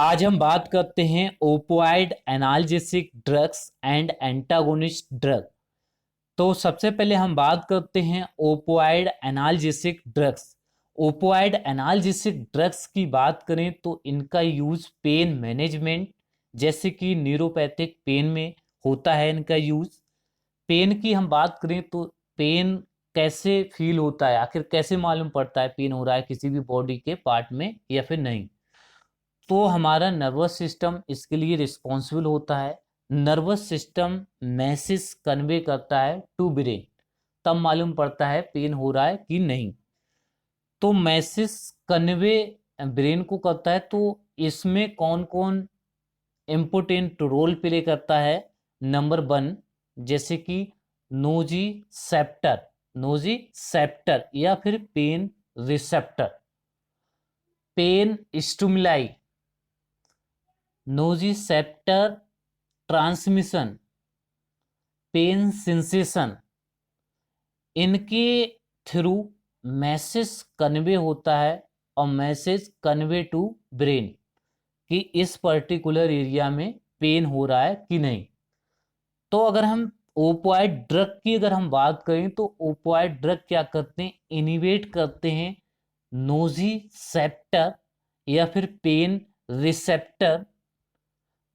आज हम बात करते हैं opioid analgesic drugs and antagonist drug. तो सबसे पहले हम बात करते हैं opioid analgesic drugs. Opioid analgesic drugs की बात करें तो इनका यूज पेन मैनेजमेंट जैसे कि न्यूरोपैथिक पेन में होता है। इनका यूज पेन की हम बात करें तो पेन कैसे फील होता है, आखिर कैसे मालूम पड़ता है पेन हो रहा है किसी भी बॉडी के पार्ट में या फिर नहीं। तो हमारा नर्वस सिस्टम इसके लिए रिस्पॉन्सिबल होता है। नर्वस सिस्टम मैसेज कन्वे करता है टू ब्रेन, तब मालूम पड़ता है पेन हो रहा है कि नहीं। तो मैसेज कन्वे ब्रेन को करता है, तो इसमें कौन कौन इम्पोर्टेंट रोल प्ले करता है। नंबर वन, जैसे कि नोजी सेप्टर, नोजी सेप्टर या फिर pain receptor, pain stimuli, nociceptor transmission, pain sensation, इनके थ्रू मैसेज कन्वे होता है और मैसेज कन्वे टू ब्रेन कि इस पर्टिकुलर एरिया में पेन हो रहा है कि नहीं। तो अगर हम ओपियाइड ड्रग की अगर हम बात करें तो ओपियाइड ड्रग क्या करते हैं, इनिवेट करते हैं नोजिसेप्टर या फिर pain receptor,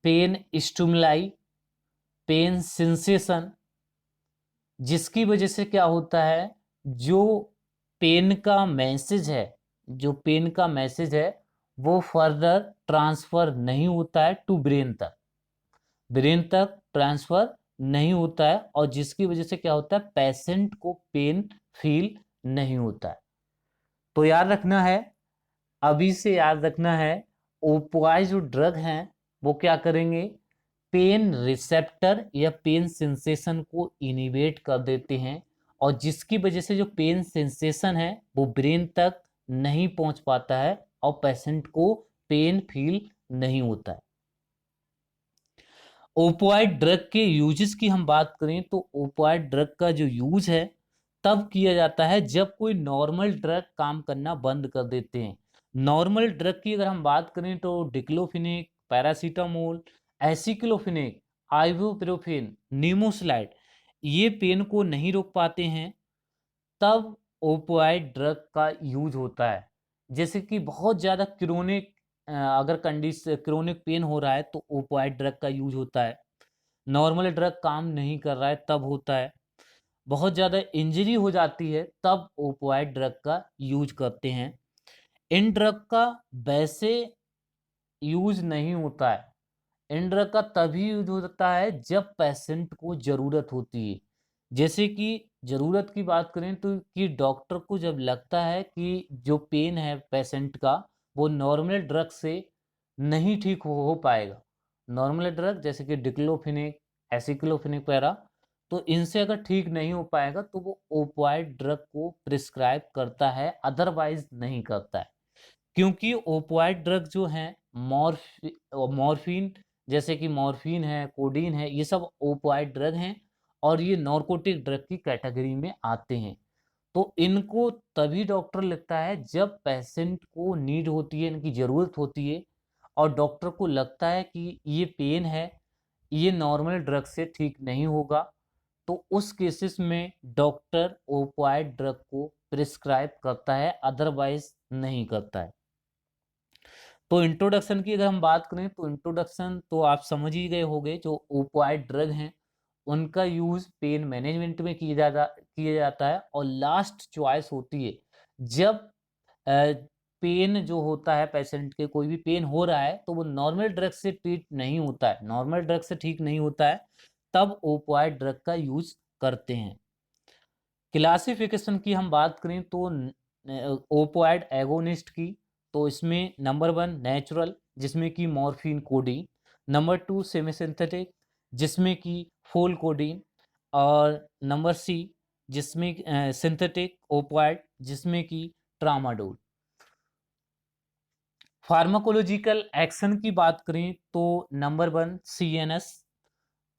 pain stimuli, pain sensation, जिसकी वजह से क्या होता है, जो पेन का मैसेज है, जो पेन का मैसेज है वो फर्दर ट्रांसफर नहीं होता है टू ब्रेन तक, ब्रेन तक ट्रांसफर नहीं होता है, और जिसकी वजह से क्या होता है, पेशेंट को पेन फील नहीं होता है। तो याद रखना है, अभी से याद रखना है, ओपियाइड जो ड्रग हैं वो क्या करेंगे, पेन रिसेप्टर या पेन सेंसेशन को इनिवेट कर देते हैं, और जिसकी वजह से जो पेन सेंसेशन है वो ब्रेन तक नहीं पहुंच पाता है और पेशेंट को पेन फील नहीं होता है। ओपियाइड ड्रग के यूजेस की हम बात करें तो ओपियाइड ड्रग का जो यूज है तब किया जाता है जब कोई नॉर्मल ड्रग काम करना बंद कर देते हैं। नॉर्मल ड्रग की अगर हम बात करें तो diclofenac, paracetamol, aceclofenac, ibuprofen, nimesulide, ये पेन को नहीं रोक पाते हैं, तब ओपियाइड ड्रग का यूज होता है। जैसे कि बहुत ज़्यादा क्रोनिक, अगर कंडीशन क्रोनिक पेन हो रहा है तो ओपियाइड ड्रग का यूज होता है। नॉर्मल ड्रग काम नहीं कर रहा है तब होता है। बहुत ज़्यादा इंजरी हो जाती है तब ओपियाइड ड्रग का यूज करते हैं। इन ड्रग का वैसे यूज नहीं होता है, इन ड्रग का तभी यूज होता है जब पेशेंट को ज़रूरत होती है। जैसे कि ज़रूरत की बात करें तो कि डॉक्टर को जब लगता है कि जो पेन है पेशेंट का वो नॉर्मल ड्रग से नहीं ठीक हो पाएगा, नॉर्मल ड्रग जैसे कि डिक्लोफिनेक, एसिक्लोफिनेक वगैरह, तो इनसे अगर ठीक नहीं हो पाएगा तो वो ओपियाइड ड्रग को प्रिस्क्राइब करता है, अदरवाइज नहीं करता है। क्योंकि ओपियाइड ड्रग जो हैं, मॉर्फिन, जैसे कि मॉर्फिन है, कोडीन है, ये सब ओपियाइड ड्रग हैं और ये नार्कोटिक ड्रग की कैटेगरी में आते हैं। तो इनको तभी डॉक्टर लिखता है जब पेशेंट को नीड होती है, इनकी ज़रूरत होती है, और डॉक्टर को लगता है कि ये पेन है, ये नॉर्मल ड्रग से ठीक नहीं होगा, तो उस केसेस में डॉक्टर ओपियाइड ड्रग को प्रिस्क्राइब करता है, अदरवाइज नहीं करता है। तो इंट्रोडक्शन की अगर हम बात करें तो इंट्रोडक्शन तो आप समझ ही गए होंगे, जो ओपियाइड ड्रग हैं उनका यूज पेन मैनेजमेंट में किया जाता है, और लास्ट चॉइस होती है जब पेन जो होता है, पेशेंट के कोई भी पेन हो रहा है तो वो नॉर्मल ड्रग से ट्रीट नहीं होता है, नॉर्मल ड्रग से ठीक नहीं होता है, तब ओपियाइड ड्रग का यूज करते हैं। क्लासिफिकेशन की हम बात करें तो ओपियाइड एगोनिस्ट की, तो इसमें नंबर वन नेचुरल, जिसमें कि morphine codeine, number two semi synthetic, जिसमें कि फोल कोडीन, और नंबर सी जिसमें सिंथेटिक ओपियाइड जिसमें कि ट्रामाडोल। फार्माकोलॉजिकल एक्शन की बात करें तो नंबर वन सीएनएस,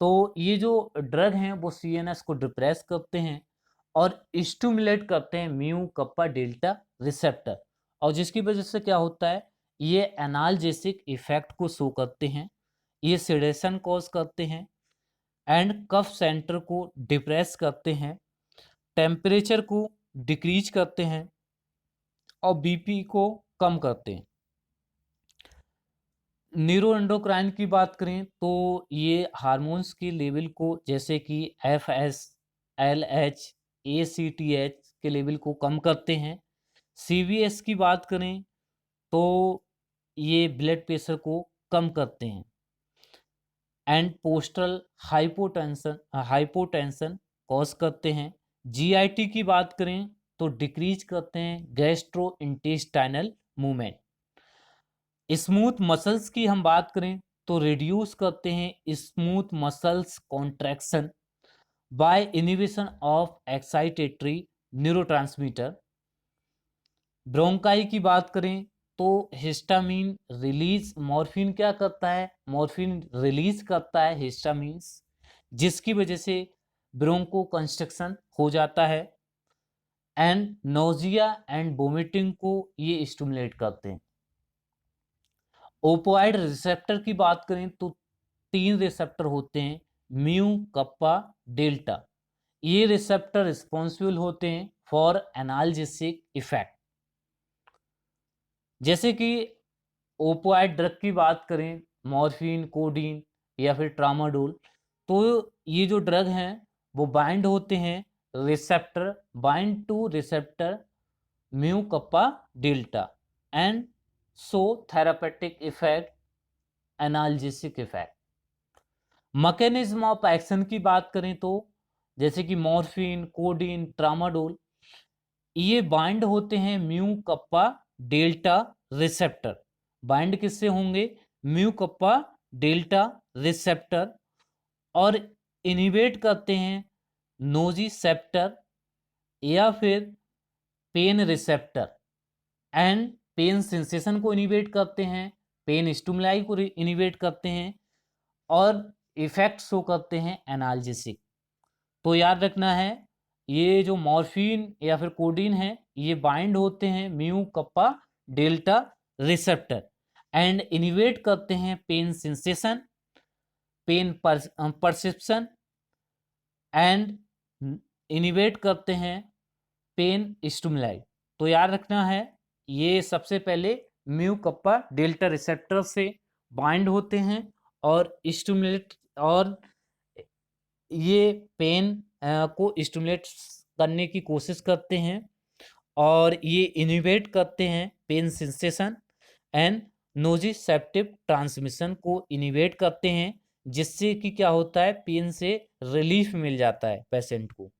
तो ये जो ड्रग हैं वो सीएनएस को डिप्रेस करते हैं और स्टिमुलेट करते हैं म्यू कप्पा डेल्टा रिसेप्टर, और जिसकी वजह से क्या होता है, ये एनाल्जेसिक इफेक्ट को शो करते हैं, ये सेडेशन कॉज करते हैं एंड कफ सेंटर को डिप्रेस करते हैं, टेम्परेचर को डिक्रीज करते हैं और बीपी को कम करते हैं। न्यूरोएंडोक्राइन की बात करें तो ये हार्मोन्स के लेवल को, जैसे कि एफएस, एलएच, एसीटीएच के लेवल को कम करते हैं। सीवीएस की बात करें तो ये ब्लड प्रेशर को कम करते हैं एंड पोस्टल हाइपोटेंशन कॉज करते हैं। जीआईटी की बात करें तो डिक्रीज करते हैं gastro intestinal movement. Smooth muscles की हम बात करें तो रिड्यूस करते हैं smooth muscles contraction by inhibition of excitatory neurotransmitter. Bronchi की बात करें तो हिस्टामिन रिलीज, मॉर्फिन क्या करता है, मॉर्फिन रिलीज करता है हिस्टामिन्स, जिसकी वजह से ब्रोंको कंस्ट्रक्शन हो जाता है एंड नोजिया एंड वोमिटिंग को ये स्टिमुलेट करते हैं। ओपोइड रिसेप्टर की बात करें तो 3 रिसेप्टर होते हैं, म्यू, कप्पा, डेल्टा। ये रिसेप्टर रिस्पॉन्सिबल होते हैं फॉर एनाल्जेसिक इफेक्ट। जैसे कि ओपोइड ड्रग की बात करें, मॉर्फिन, कोडीन या फिर ट्रामाडोल, तो ये जो ड्रग हैं वो बाइंड होते हैं receptor, bind two receptor mu, kappa, delta and so therapeutic effect, analgesic effect. Mechanism of action की बात करें तो जैसे कि मॉर्फिन, कोडीन, ट्रामाडोल, ये बाइंड होते हैं mu, kappa, delta receptor. Bind किससे होंगे, म्यू, कप्पा, डेल्टा रिसेप्टर, और इनिवेट करते हैं नोजिसेप्टर या फिर pain receptor and pain sensation को इनिवेट करते हैं, पेन स्टिमुलाई को इनिवेट करते हैं और इफेक्ट शो करते हैं एनाल्जेसिक। तो याद रखना है, ये जो मॉर्फिन या फिर कोडीन है ये बाइंड होते हैं mu, kappa, delta receptor and innervate करते हैं pain sensation, pain perception and innervate करते हैं पेन स्टिमुलाई। तो याद रखना है, ये सबसे पहले म्यू, कप्पा, डेल्टा रिसेप्टर से बाइंड होते हैं और स्टिमुलेट, और ये पेन को स्टिमुलेट करने की कोशिश करते हैं और ये इनिवेट करते हैं पेन सेंसेशन एंड नोजिसेप्टिव ट्रांसमिशन को इनिवेट करते हैं, जिससे कि क्या होता है, पेन से रिलीफ मिल जाता है पेशेंट को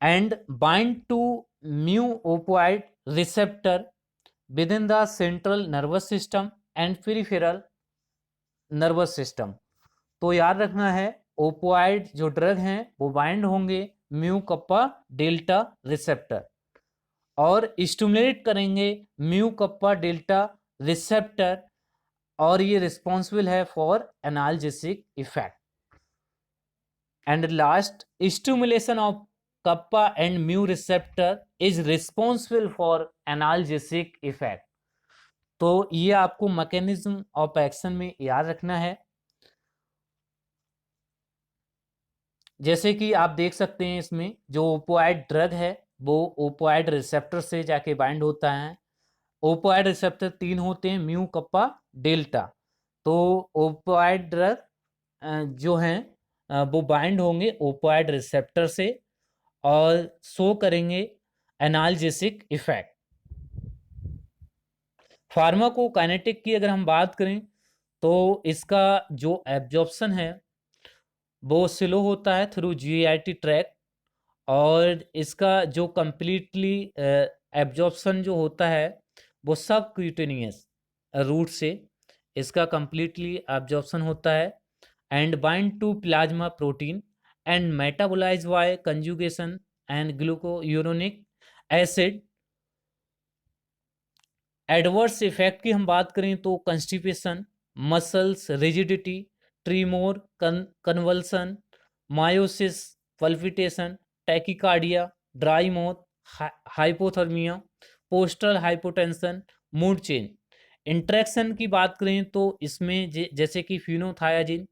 and bind to mu opioid receptor within the central nervous system and peripheral nervous system. तो याद रखना है, ओपोइड जो ड्रग हैं वो बाइंड होंगे म्यू, कप्पा, डेल्टा रिसेप्टर और स्टिमुलेट करेंगे म्यू, कप्पा, डेल्टा रिसेप्टर और ये रिस्पॉन्सिबल है for analgesic effect. And last, stimulation of kappa and mu receptor is responsible for analgesic effect. तो ये आपको मैकेनिज्म ऑफ एक्शन में याद रखना है। जैसे कि आप देख सकते हैं इसमें जो ओपोइड ड्रग है वो ओपोइड रिसेप्टर से जाके बाइंड होता है। ओपोइड रिसेप्टर 3 होते हैं, म्यू, कप्पा, डेल्टा। तो ओपोइड ड्रग जो हैं वो बाइंड होंगे ओपोइड रिसेप्टर से और शो करेंगे एनाल्जेसिक इफेक्ट। फार्माकोकाइनेटिक की अगर हम बात करें तो इसका जो एब्जॉर्प्शन है वो स्लो होता है थ्रू जीआईटी ट्रैक और इसका जो कंप्लीटली एब्जॉर्प्शन जो होता है वो सब क्यूटेनियस रूट से इसका कंप्लीटली एब्जॉर्प्शन होता है and bind to plasma protein and metabolise by conjugation and glucuronic acid. Adverse effect की हम बात करें तो constipation, muscles rigidity, tremor, convulsion, miosis, palpitation, tachycardia, dry mouth, hypothermia, postural hypotension, mood change. Interaction की बात करें तो इसमें जैसे कि फिनोथायाजिन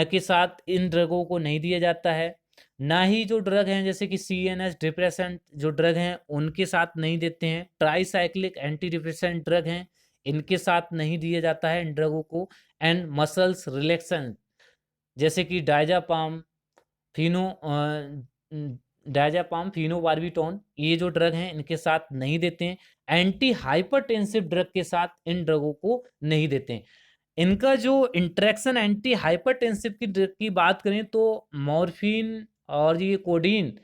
के साथ इन ड्रगों को नहीं दिया जाता है। ना ही जो ड्रग हैं जैसे कि सीएनएस डिप्रेसेंट जो ड्रग हैं उनके साथ नहीं देते हैं। ट्राइसाइक्लिक एंटी डिप्रेसेंट ड्रग हैं, इनके साथ नहीं दिया जाता है इन ड्रगों को। एंड मसल्स रिलैक्सेंट जैसे कि डायजापाम, फिनो डायजापाम, फिनोबार्बिटोन, ये जो ड्रग हैं इनके साथ नहीं देते हैं। एंटी हाइपरटेंसिव ड्रग के साथ इन ड्रगों को नहीं देते हैं। इनका जो इंटरेक्शन एंटी हाइपरटेंसिव की ड्रग की बात करें तो मॉर्फिन और ये कोडीन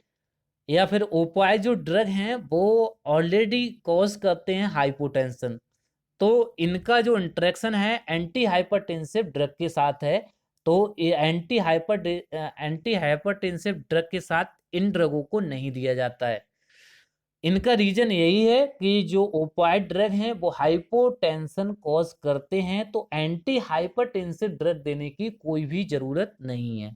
या फिर ओपाइड जो ड्रग हैं वो ऑलरेडी कॉज करते हैं हाइपोटेंशन। तो इनका जो इंटरेक्शन है एंटी हाइपरटेंसिव ड्रग के साथ है। तो ये एंटी हाइपरटेंसिव ड्रग के साथ इन ड्रगों को नहीं दिया जाता है। इनका रीजन यही है कि जो ओपाइड ड्रग हैं वो हाइपोटेंशन कॉज करते हैं, तो एंटी हाइपरटेंसिव ड्रग देने की कोई भी जरूरत नहीं है।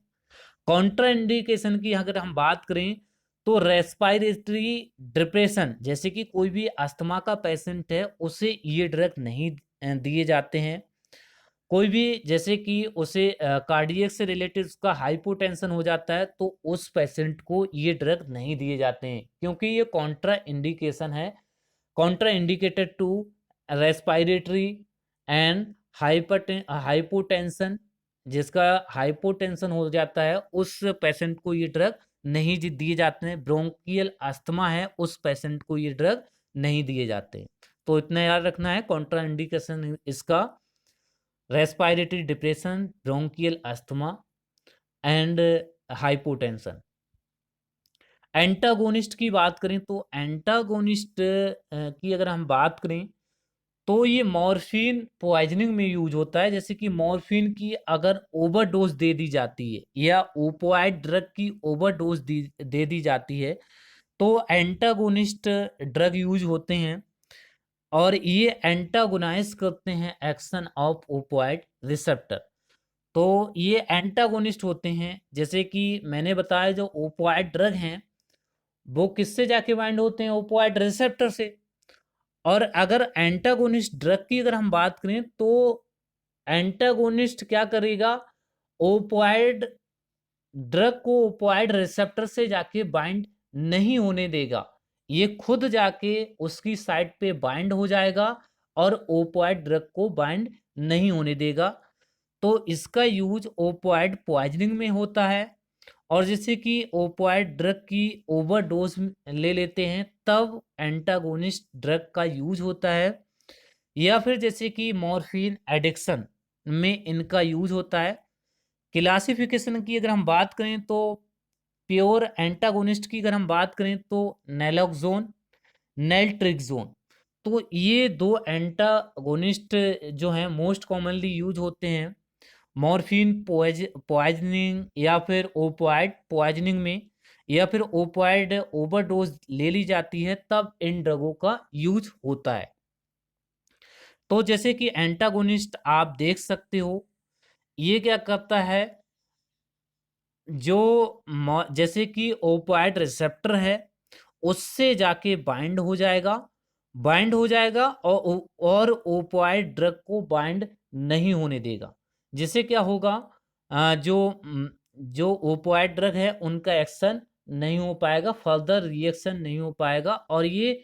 कॉन्ट्रा इंडिकेशन की अगर हम बात करें तो रेस्पिरेटरी डिप्रेशन जैसे कि कोई भी अस्थमा का पेशेंट है उसे ये ड्रग नहीं दिए जाते हैं। कोई भी जैसे कि उसे कार्डियक से रिलेटेड उसका हाइपोटेंशन हो जाता है तो उस पेशेंट को ये ड्रग नहीं दिए जाते हैं क्योंकि ये कॉन्ट्रा इंडिकेशन है। Contraindicated to respiratory and hypotension, जिसका हाइपोटेंशन हो जाता है उस पेशेंट को ये ड्रग नहीं दिए जाते हैं। ब्रोंकियल अस्थमा है उस पेशेंट को ये ड्रग नहीं दिए जाते। तो इतना याद रखना है कॉन्ट्रा इंडिकेशन इसका, respiratory depression, bronchial asthma and hypotension. Antagonist की बात करें तो एंटागोनिस्ट की अगर हम बात करें तो ये मॉर्फिन पॉइजनिंग में यूज होता है। जैसे कि मॉर्फिन की अगर ओवरडोज दे दी जाती है या ओपोइड ड्रग की ओवरडोज दे दी जाती है तो एंटागोनिस्ट ड्रग यूज होते हैं और ये एंटागोनाइज करते हैं एक्शन ऑफ ओपोइड रिसेप्टर। तो ये एंटागोनिस्ट होते हैं। जैसे कि मैंने बताया जो ओपोइड ड्रग हैं वो किससे जाके बाइंड होते हैं, ओपोइड रिसेप्टर से। और अगर एंटागोनिस्ट ड्रग की अगर हम बात करें तो एंटागोनिस्ट क्या करेगा, ओपोइड ड्रग को ओपोइड रिसेप्टर से जाके बाइंड नहीं होने देगा, ये खुद जाके उसकी साइट पे बाइंड हो जाएगा और ओपोइड ड्रग को बाइंड नहीं होने देगा। तो इसका यूज ओपोइड पॉइजनिंग में होता है। और जैसे कि ओपोइड ड्रग की ओवरडोज ले लेते हैं तब एंटागोनिस्ट ड्रग का यूज होता है। या फिर जैसे कि मॉर्फिन एडिक्शन में इनका यूज होता है। क्लासिफिकेशन की अगर हम बात करें तो प्योर एंटागोनिस्ट की अगर हम बात करें तो नैलोक्सोन, नेल्ट्रिक्सोन। तो ये दो एंटागोनिस्ट जो हैं मोस्ट कॉमनली यूज होते हैं मॉर्फिन पॉइजनिंग या फिर ओपोइड पॉइजनिंग में, या फिर ओपोइड ओवरडोज ले ली जाती है तब इन ड्रगों का यूज होता है। तो जैसे कि एंटागोनिस्ट आप देख सकते हो ये क्या करता है, जो जैसे कि ओपोइड रिसेप्टर है उससे जाके बाइंड हो जाएगा और ओपोइड ड्रग को बाइंड नहीं होने देगा। जिससे क्या होगा, जो ओपोइड ड्रग है उनका एक्शन नहीं हो पाएगा, फर्दर रिएक्शन नहीं हो पाएगा और ये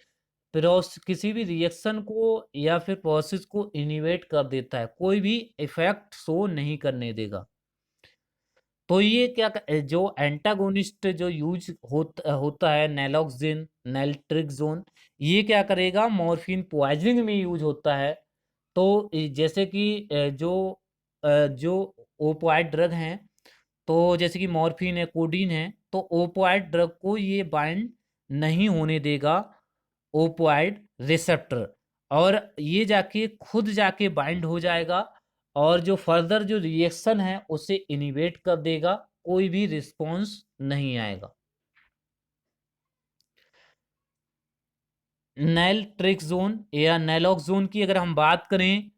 किसी भी रिएक्शन को या फिर प्रोसेस को इनिवेट कर देता है, कोई भी इफेक्ट शो नहीं करने देगा। तो ये जो एंटागोनिस्ट जो यूज होता है नैलोक्सिन, नैल्ट्रिक्सोन, ये क्या करेगा मॉर्फिन पॉइजनिंग में यूज होता है। तो जैसे कि जो ओपोइड ड्रग हैं तो जैसे कि मॉर्फिन है, कोडीन है, तो ओपोइड ड्रग को ये बाइंड नहीं होने देगा ओपोइड रिसेप्टर और ये जाके खुद जाके बाइंड हो जाएगा और जो फर्दर जो रिएक्शन है उसे इनिवेट कर देगा, कोई भी रिस्पॉन्स नहीं आएगा। नैल्ट्रिक्सोन या नैलोक्सोन की अगर हम बात करें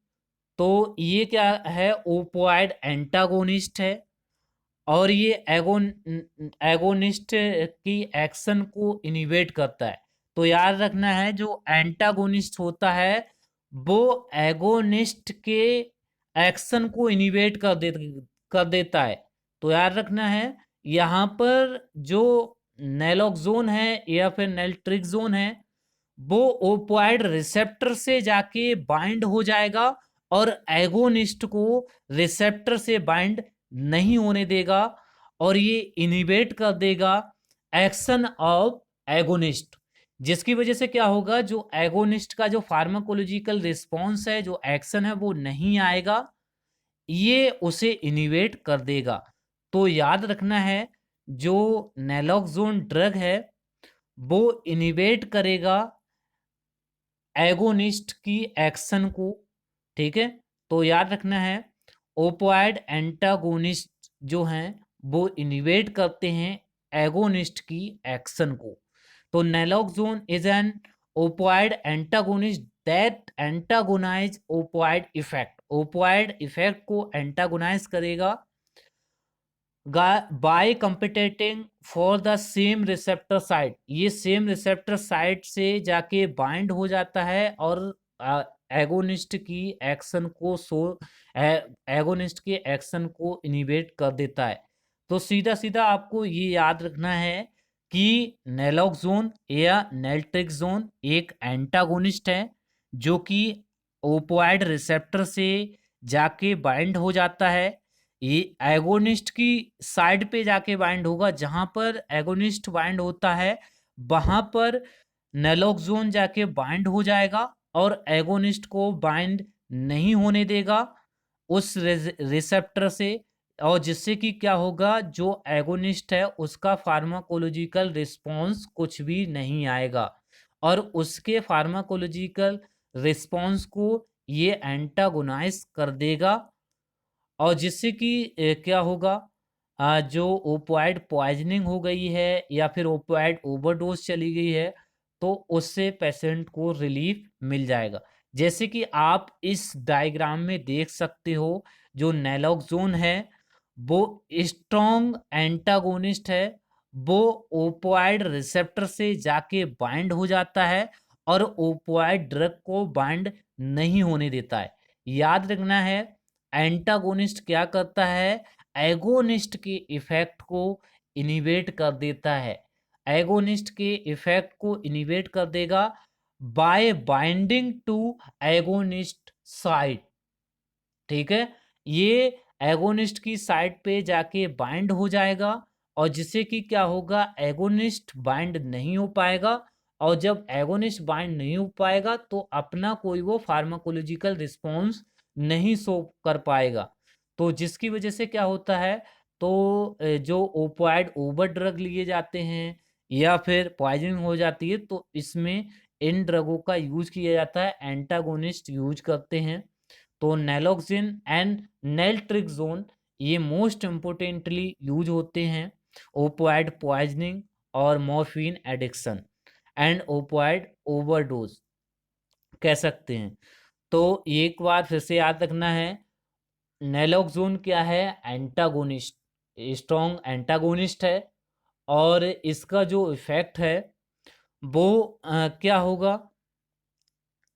तो ये क्या है, ओपोइड एंटागोनिस्ट है और ये एगोनिस्ट की एक्शन को इनिवेट करता है। तो याद रखना है जो एंटागोनिस्ट होता है वो एगोनिस्ट के एक्शन को इनिवेट कर देता है। तो याद रखना है, यहाँ पर जो नैलोक्सोन है या फिर नेल्ट्रिक्सोन है, वो ओपियोइड रिसेप्टर से जाके बाइंड हो जाएगा और एगोनिस्ट को रिसेप्टर से बाइंड नहीं होने देगा, और ये इनिवेट कर देगा एक्शन ऑफ एगोनिस्ट, जिसकी वजह से क्या होगा, जो एगोनिस्ट का जो फार्माकोलॉजिकल रिस्पॉन्स है, जो एक्शन है, वो नहीं आएगा, ये उसे इनिवेट कर देगा। तो याद रखना है, जो नैलोक्सोन ड्रग है वो इनिवेट करेगा एगोनिस्ट की एक्शन को। ठीक है, तो याद रखना है, ओपियोइड एंटागोनिस्ट जो हैं वो इनिवेट करते हैं एगोनिस्ट की एक्शन को। तो naloxone is an opioid antagonist that antagonise opioid effect, opioid effect को एंटागोनाइज करेगा by competing for the same receptor site, ये सेम रिसेप्टर साइट से जाके बाइंड हो जाता है और एगोनिस्ट की एक्शन को एगोनिस्ट के एक्शन को इनिवेट कर देता है। तो सीधा सीधा आपको ये याद रखना है कि नैलोक्सोन या नेल्ट्रिक्सोन एक एंटागोनिस्ट है जो कि ओपियोइड रिसेप्टर से जाके बाइंड हो जाता है, ये एगोनिस्ट की साइड पे जाके बाइंड होगा, जहां पर एगोनिस्ट बाइंड होता है वहां पर नैलोक्सोन जाके बाइंड हो जाएगा और एगोनिस्ट को बाइंड नहीं होने देगा उस रिसेप्टर से, और जिससे कि क्या होगा, जो एगोनिस्ट है उसका फार्माकोलॉजिकल रिस्पॉन्स कुछ भी नहीं आएगा, और उसके फार्माकोलॉजिकल रिस्पॉन्स को ये एंटागोनाइज कर देगा, और जिससे कि क्या होगा, जो ओपियोइड पॉइजनिंग हो गई है या फिर ओपियोइड ओवरडोज चली गई है, तो उससे पेशेंट को रिलीफ मिल जाएगा। जैसे कि आप इस डायग्राम में देख सकते हो, जो नैलोक्सोन है वो स्ट्रॉन्ग एंटागोनिस्ट है, वो ओपियोइड रिसेप्टर से जाके बाइंड हो जाता है और ओपियोइड ड्रग को बाइंड नहीं होने देता है। याद रखना है, एंटागोनिस्ट क्या करता है, एगोनिस्ट के इफेक्ट को इनिवेट कर देता है, एगोनिस्ट के इफेक्ट को इनिवेट कर देगा bye binding two agonist site. ठीक है, ये एगोनिस्ट की साइड पे जाके बाइंड हो जाएगा, और जिससे कि क्या होगा, एगोनिस्ट बाइंड नहीं हो पाएगा, और जब एगोनिस्ट बाइंड नहीं हो पाएगा तो अपना कोई वो फार्माकोलॉजिकल रिस्पॉन्स नहीं शो कर पाएगा। तो जिसकी वजह से क्या होता है, तो जो ओपियोइड ओवर ड्रग लिए जाते हैं या फिर पॉइजनिंग हो जाती है, तो इसमें इन ड्रगों का यूज किया जाता है, एंटागोनिस्ट यूज करते हैं। तो नैलोक्सिन एंड नेल्ट्रिक्सोन ये मोस्ट इम्पोर्टेंटली यूज होते हैं ओपियोइड पॉइजनिंग और morphine addiction and opioid overdose कह सकते हैं। तो एक बार फिर से याद रखना है, नैलोक्सोन क्या है, एंटागोनिस्ट, स्ट्रॉन्ग एंटागोनिस्ट है, और इसका जो इफेक्ट है वो क्या होगा,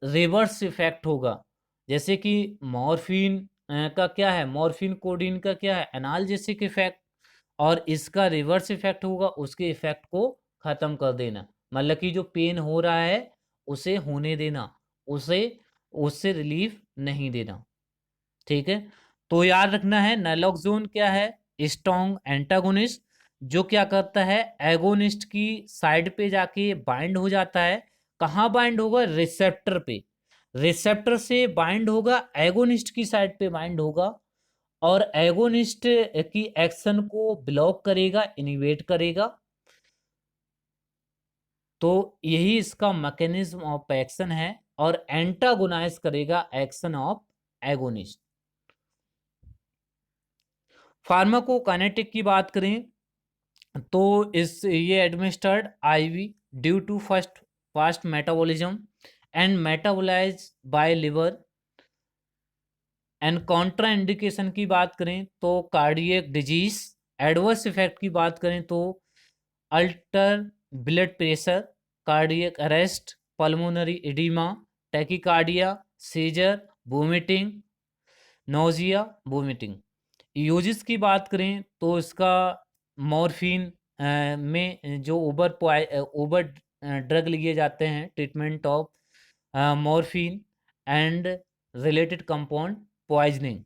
रिवर्स इफेक्ट होगा। जैसे कि मॉर्फिन का क्या है, मॉर्फिन कोडीन का क्या है, एनाल्जेसिक इफेक्ट, और इसका रिवर्स इफेक्ट होगा उसके इफेक्ट को खत्म कर देना, मतलब कि जो पेन हो रहा है उसे होने देना, उसे उससे रिलीफ नहीं देना। ठीक है, तो याद रखना है, नैलोक्सोन क्या है, स्ट्रॉन्ग एंटागोनिस्ट, जो क्या करता है, एगोनिस्ट की साइड पे जाके बाइंड हो जाता है। कहाँ बाइंड होगा, रिसेप्टर पे, रिसेप्टर से बाइंड होगा, एगोनिस्ट की साइड पे बाइंड होगा, और एगोनिस्ट की एक्शन को ब्लॉक करेगा, इनिवेट करेगा। तो यही इसका मैकेनिज्म ऑफ एक्शन है, और एंटागोनाइज करेगा एक्शन ऑफ एगोनिस्ट। फार्माकोकाइनेटिक की बात करें तो इस ये administered IV due to fast metabolism and metabolise by liver, and contraindication की बात करें तो कार्डियक डिजीज, एडवर्स इफेक्ट की बात करें तो alter blood pressure, cardiac arrest, pulmonary oedema, tachycardia, seizure, vomiting, nausea, vomiting. Uses की बात करें तो इसका मॉर्फिन में जो ओवर ड्रग लिए जाते हैं, treatment of morphine and related compound poisoning,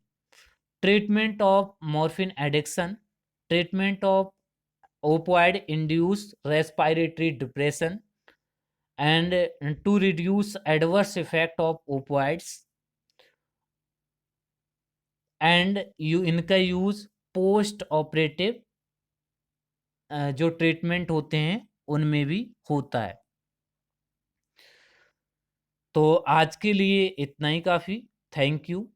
treatment of morphine addiction, treatment of opioid induced respiratory depression and to reduce adverse effect of opioids and इनका यूज पोस्ट ऑपरेटिव जो treatment होते हैं उनमें भी होता है। तो आज के लिए इतना ही काफ़ी। Thank you.